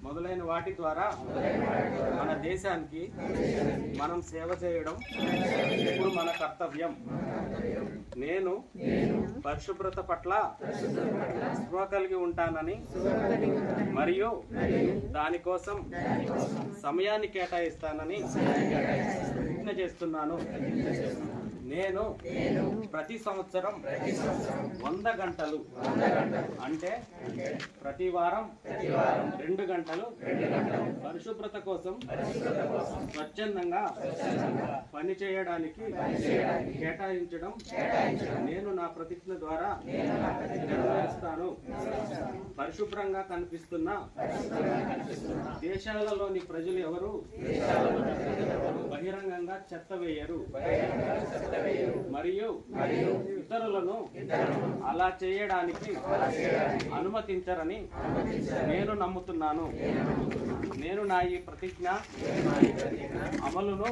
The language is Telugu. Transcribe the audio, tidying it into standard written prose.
మొదలైన వాటి ద్వారా మన దేశానికి మనం సేవ చేయడం ఇప్పుడు మన కర్తవ్యం. నేను పరిశుభ్రత పట్ల స్పృహ కలిగి ఉంటానని మరియు దానికోసం సమయాన్ని కేటాయిస్తానని ప్రతిజ్ఞ చేస్తున్నాను. నేను ప్రతి సంవత్సరం 100 గంటలు అంటే ప్రతి వారం 2 గంటలు పరిశుభ్రత కోసం స్వచ్ఛందంగా పని చేయడానికి కేటాయించడం నేను నా ప్రతిజ్ఞ ద్వారా నెరవేరుస్తాను. పరిశుభ్రంగా కనిపిస్తున్న దేశాలలోని ప్రజలు ఎవరు బహిరంగంగా చెత్త వేయరు మరియు ఇతరులను అలా చేయడానికి అనుమతించరని నేను నమ్ముతున్నాను. నేను నా ఈ ప్రతిజ్ఞ అమలును